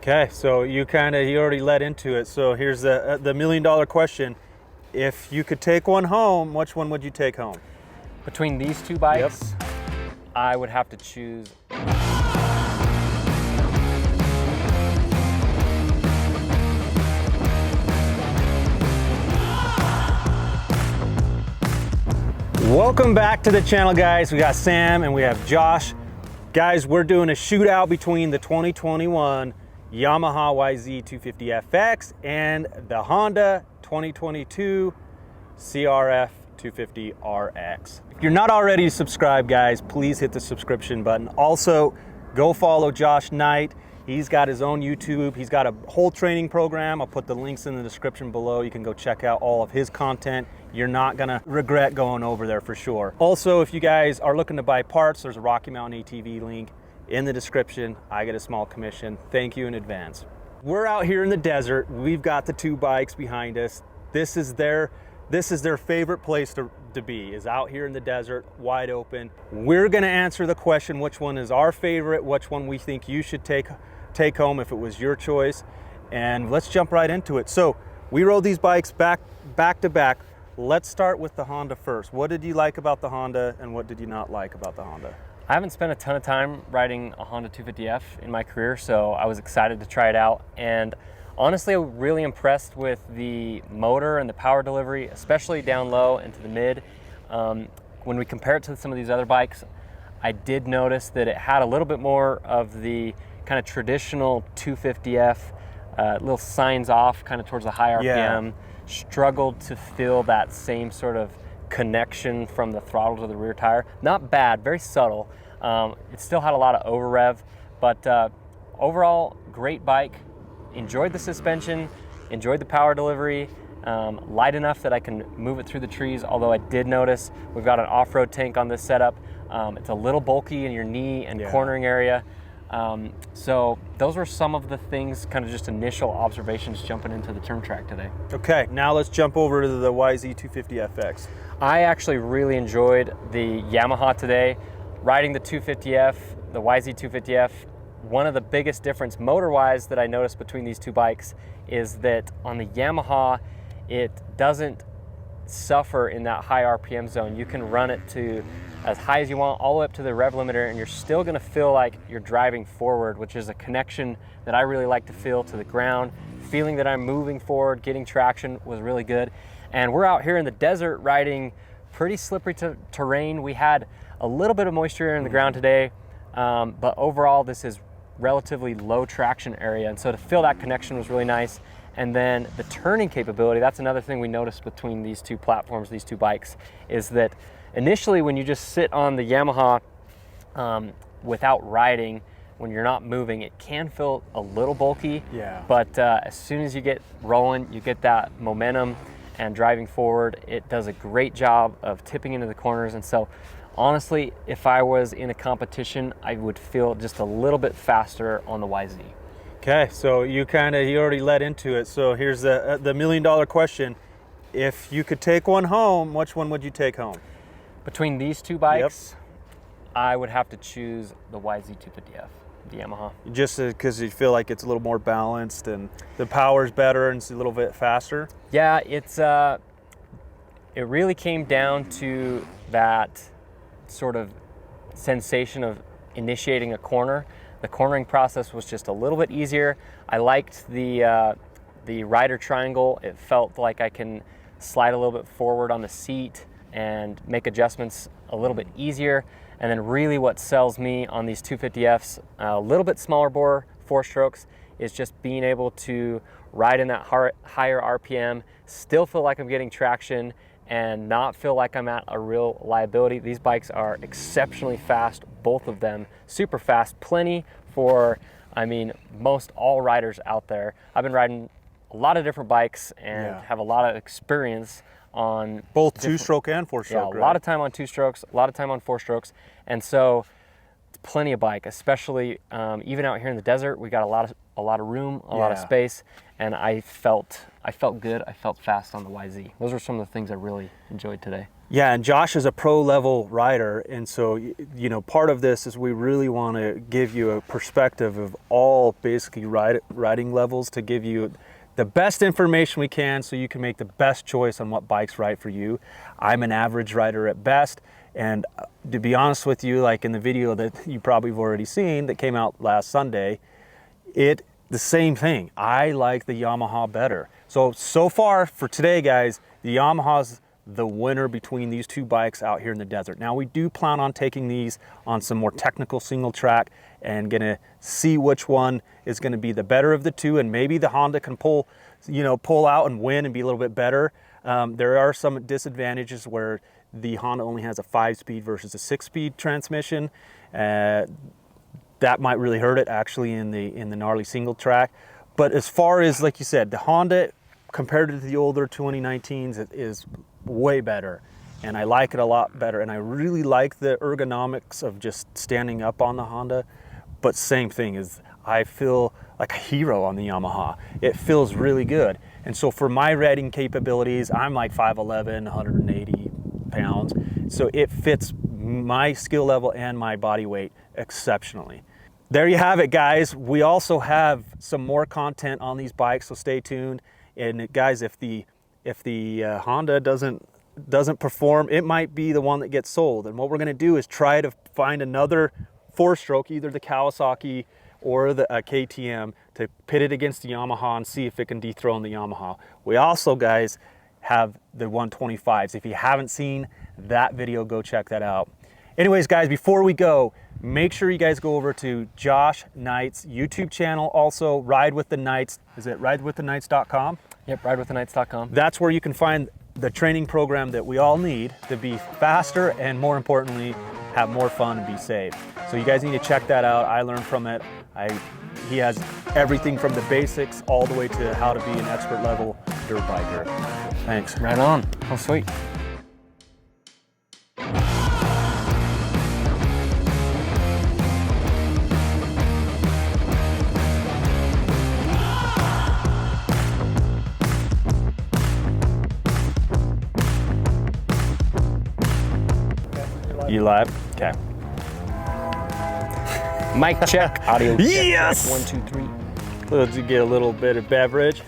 Okay, so you already led into it. So here's the million-dollar question. If you could take one home, which one would you take home? Between these two bikes, I would have to choose. Welcome back to the channel, guys. We got Sam and we have Josh. Guys, we're doing a shootout between the 2021 Yamaha YZ250FX and the Honda 2022 CRF250RX. If you're not already subscribed, guys, please hit the subscription button. Also, go follow Josh Knight. He's got his own YouTube. He's got a whole training program. I'll put the links in the description below. You can go check out all of his content. You're not gonna regret going over there for sure. Also, if you guys are looking to buy parts, there's a Rocky Mountain ATV link in the description. I get a small commission. Thank you in advance. We're out here in the desert. We've got the two bikes behind us. This is their favorite place to be, is out here in the desert, wide open. We're gonna answer the question, which one is our favorite, which one we think you should take home if it was your choice. And let's jump right into it. So we rode these bikes back to back. Let's start with the Honda first. What did you like about the Honda and what did you not like about the Honda? I haven't spent a ton of time riding a Honda 250F in my career, so I was excited to try it out. And honestly, I'm really impressed with the motor and the power delivery, especially down low into the mid. When we compare it to some of these other bikes, I did notice that it had a little bit more of the kind of traditional 250F, little signs off kind of towards the high RPM. Yeah. Struggled to feel that same sort of connection from the throttle to the rear tire. Not bad, very subtle. It still had a lot of over rev, but overall, great bike. Enjoyed the suspension, enjoyed the power delivery, light enough that I can move it through the trees, although I did notice we've got an off-road tank on this setup. It's a little bulky in your knee and cornering area. So those were some of the things, kind of just initial observations jumping into the turn track today. Okay, now let's jump over to the YZ250FX. I actually really enjoyed the Yamaha today. Riding the 250F, the YZ250F, one of the biggest difference motor-wise that I noticed between these two bikes is that on the Yamaha, it doesn't suffer in that high RPM zone. You can run it to as high as you want, all the way up to the rev limiter, and you're still gonna feel like you're driving forward, which is a connection that I really like to feel to the ground. Feeling that I'm moving forward, getting traction was really good. And we're out here in the desert riding pretty slippery terrain. We had a little bit of moisture in the ground today, but overall this is relatively low traction area. And so to feel that connection was really nice. And then the turning capability, that's another thing we noticed between these two platforms, these two bikes, is that initially when you just sit on the Yamaha without riding, when you're not moving, it can feel a little bulky. Yeah. But as soon as you get rolling, you get that momentum and driving forward, it does a great job of tipping into the corners. And so honestly, if I was in a competition, I would feel just a little bit faster on the YZ. Okay, so you already led into it. So here's the million-dollar question. If you could take one home, which one would you take home? Between these two bikes, I would have to choose the YZ250F, the Yamaha. Just because you feel like it's a little more balanced and the power's better and it's a little bit faster? Yeah, it really came down to that sort of sensation of initiating a corner. The cornering process was just a little bit easier. I liked the rider triangle. It felt like I can slide a little bit forward on the seat and make adjustments a little bit easier. And then really what sells me on these 250Fs, a little bit smaller bore, 4 strokes, is just being able to ride in that higher RPM, still feel like I'm getting traction and not feel like I'm at a real liability. These bikes are exceptionally fast, both of them, super fast, plenty for, I mean, most all riders out there. I've been riding a lot of different bikes and have a lot of experience on both 2-stroke and 4-stroke. Yeah, a lot of time on 2 strokes, a lot of time on 4 strokes, and so it's plenty of bike. Especially even out here in the desert, we got a lot of room, a lot of space, and I felt good. I felt fast on the YZ. Those were some of the things I really enjoyed today. Yeah, and Josh is a pro level rider, and so you know, part of this is we really want to give you a perspective of all basically riding levels to give you the best information we can so you can make the best choice on what bike's right for you. I'm an average rider at best, and to be honest with you, like in the video that you probably have already seen that came out last Sunday, the same thing. I like the Yamaha better. So far for today, guys, the Yamaha's the winner between these two bikes out here in the desert. Now we do plan on taking these on some more technical single track and gonna see which one is gonna be the better of the two, and maybe the Honda can pull out and win and be a little bit better. There are some disadvantages where the Honda only has a 5-speed versus a 6-speed transmission. That might really hurt it actually in the gnarly single track. But as far as, like you said, the Honda compared to the older 2019s is way better, and I like it a lot better, and I really like the ergonomics of just standing up on the Honda. But same thing is, I feel like a hero on the Yamaha. It feels really good. And so for my riding capabilities, I'm like 5'11", 180 pounds, so it fits my skill level and my body weight exceptionally. There you have it, guys. We also have some more content on these bikes, so stay tuned. And guys, if the Honda doesn't perform, it might be the one that gets sold. And what we're going to do is try to find another 4-stroke, either the Kawasaki or the KTM, to pit it against the Yamaha and see if it can dethrone the Yamaha. We also, guys, have the 125s. If you haven't seen that video, go check that out. Anyways, guys, before we go, make sure you guys go over to Josh Knight's YouTube channel. Also, Ride with the Knights. Is it ridewiththeknights.com? Yep, ridewiththeknights.com. That's where you can find the training program that we all need to be faster and, more importantly, have more fun and be safe. So you guys need to check that out. I learned from it. He has everything from the basics all the way to how to be an expert level dirt biker. Thanks. Right on. Oh, sweet. You live? Okay. Mic check. Audio check. Yes! 1, 2, 3. Let's get a little bit of beverage.